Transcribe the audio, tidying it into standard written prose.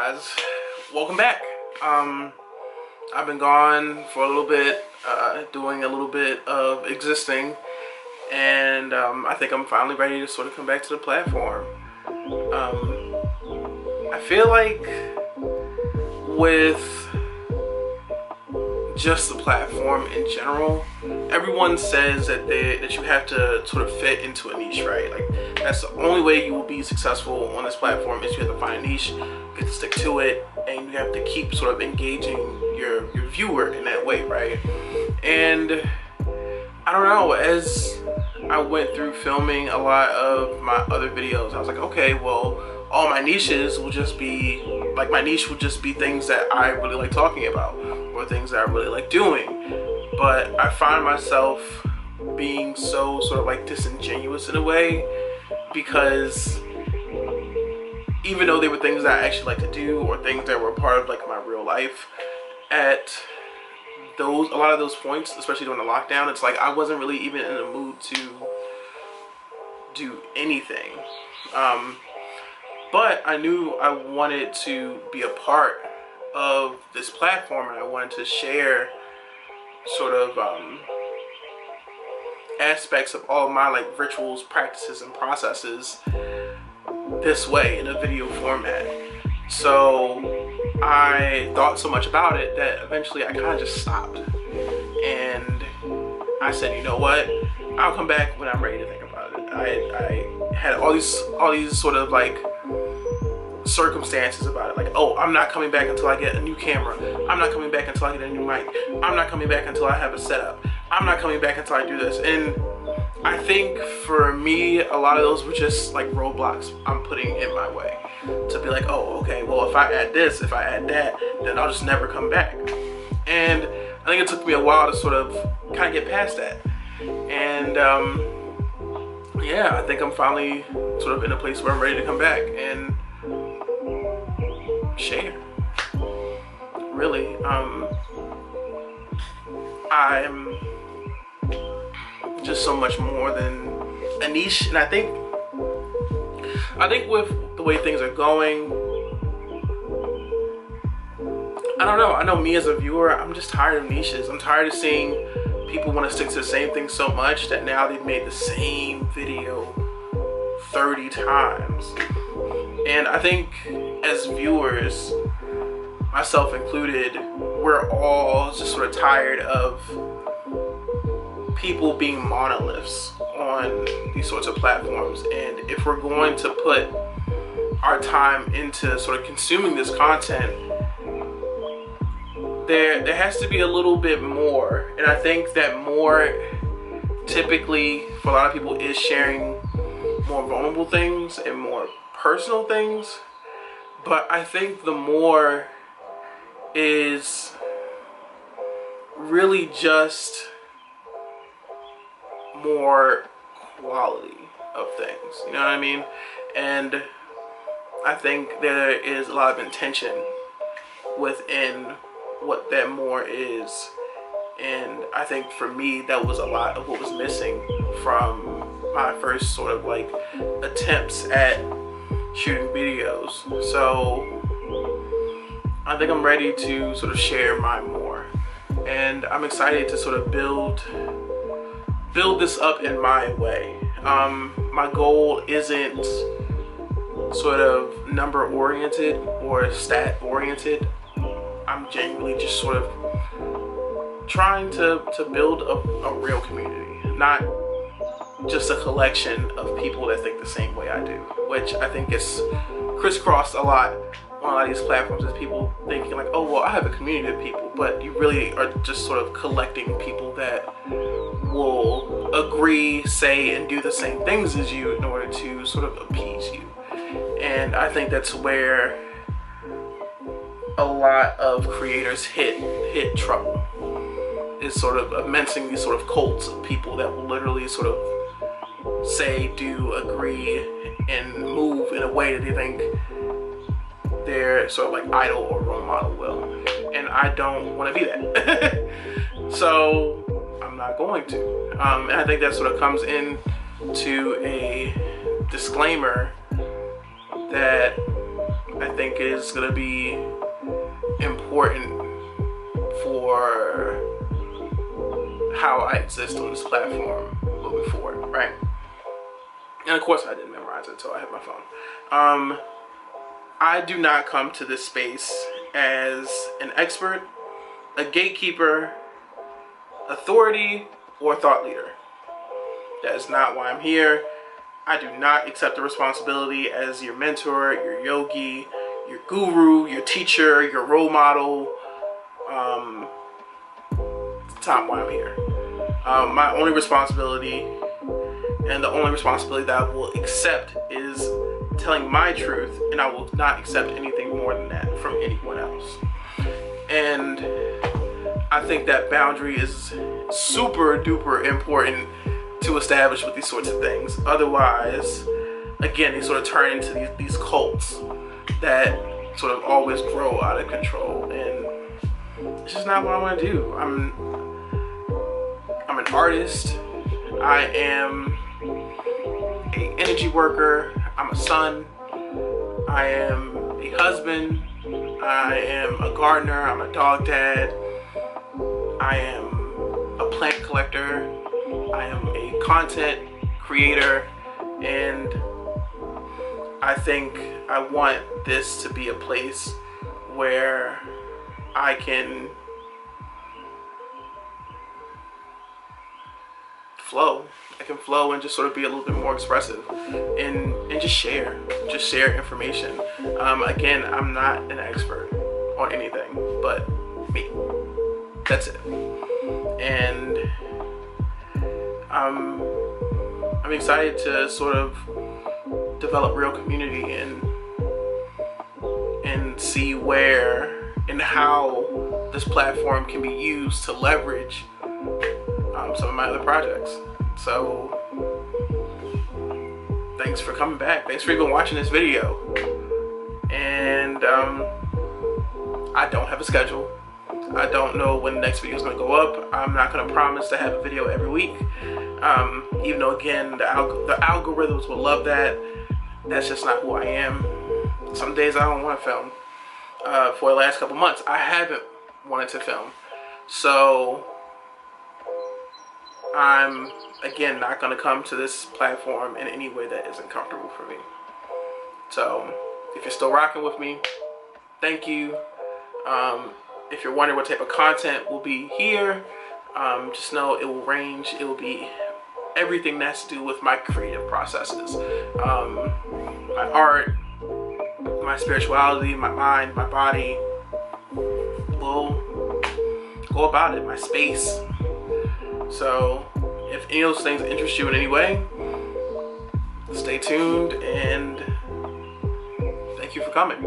guys, welcome back. I've been gone for a little bit, doing a little bit of existing, and I think I'm finally ready to sort of come back to the platform. I feel like with just the platform in general, everyone says that you have to sort of fit into a niche, right? Like, that's the only way you will be successful on this platform, is you have to find a niche, you have to stick to it, and you have to keep sort of engaging your viewer in that way, right? And I don't know, as I went through filming a lot of my other videos, I was like, okay, well, all my niches will just be, like, my niche will just be things that I really like talking about, or things that I really like doing. But I find myself being so sort of like disingenuous in a way, because even though they were things that I actually like to do, or things that were a part of like my real life, at a lot of those points, especially during the lockdown, it's like I wasn't really even in the mood to do anything. But I knew I wanted to be a part of this platform, and I wanted to share sort of aspects of all of my like rituals, practices, and processes this way in a video format. So I thought so much about it that eventually I kind of just stopped, and I said, you know what, I'll come back when I'm ready to think about it. I had all these sort of like circumstances about it, like, oh, I'm not coming back until I get a new camera, I'm not coming back until I get a new mic, I'm not coming back until I have a setup, I'm not coming back until I do this. And I think for me, a lot of those were just like roadblocks I'm putting in my way to be like, oh, okay, well, if I add this, if I add that, then I'll just never come back. And I think it took me a while to sort of kind of get past that. And yeah, I think I'm finally sort of in a place where I'm ready to come back and share. Really, I'm just so much more than a niche. And I think with the way things are going, I don't know, I know me as a viewer, I'm just tired of niches. I'm tired of seeing people want to stick to the same thing so much that now they've made the same video 30 times. And I think as viewers, myself included, we're all just sort of tired of people being monoliths on these sorts of platforms. And if we're going to put our time into sort of consuming this content, there has to be a little bit more. And I think that more typically for a lot of people is sharing more vulnerable things and more personal things. But I think the more is really just more quality of things, you know what I mean? And I think there is a lot of intention within what that more is. And I think for me, that was a lot of what was missing from my first sort of like attempts at shooting videos. So I think I'm ready to sort of share my more, and I'm excited to sort of build this up in my way. My goal isn't sort of number oriented or stat oriented. I'm genuinely just sort of trying to build a real community, not just a collection of people that think the same way I do, which I think is crisscrossed a lot on a lot of these platforms, is people thinking like, oh, well, I have a community of people, but you really are just sort of collecting people that will agree, say, and do the same things as you in order to sort of appease you. And I think that's where a lot of creators hit trouble, is sort of immencing these sort of cults of people that will literally sort of say, do, agree, and move in a way that they think their sort of like idol or role model will. And I don't want to be that. So I'm not going to. And I think that sort of comes in to a disclaimer that I think it is going to be important for how I exist on this platform moving forward, right? And of course I didn't memorize it until I had my phone. I do not come to this space as an expert, a gatekeeper, authority, or thought leader. That is not why I'm here. I do not accept the responsibility as your mentor, your yogi, your guru, your teacher, your role model. It's not why I'm here. My only responsibility, and the only responsibility that I will accept, is telling my truth, and I will not accept anything more than that from anyone else. And I think that boundary is super duper important to establish with these sorts of things. Otherwise, again, they sort of turn into these cults that sort of always grow out of control, and it's just not what I want to do. I'm an artist. I am an energy worker. I'm a son. I am a husband. I am a gardener. I'm a dog dad. I am a plant collector. I am a content creator, and I think I want this to be a place where I can flow. I can flow and just sort of be a little bit more expressive and just share information. Again, I'm not an expert on anything but me. That's it. And I'm excited to sort of develop real community and see where and how this platform can be used to leverage some of my other projects. So thanks for coming back. Thanks for even watching this video. And I don't have a schedule. I don't know when the next video is going to go up. I'm not going to promise to have a video every week. Even though, again, the algorithms will love that. That's just not who I am. Some days I don't want to film. For the last couple months, I haven't wanted to film. So I'm, again, not going to come to this platform in any way that isn't comfortable for me. So if you're still rocking with me, thank you. If you're wondering what type of content will be here, just know it will range. It will be everything that's to do with my creative processes. My art, my spirituality, my mind, my body. We'll go about it, my space. So if any of those things interest you in any way, stay tuned, and thank you for coming.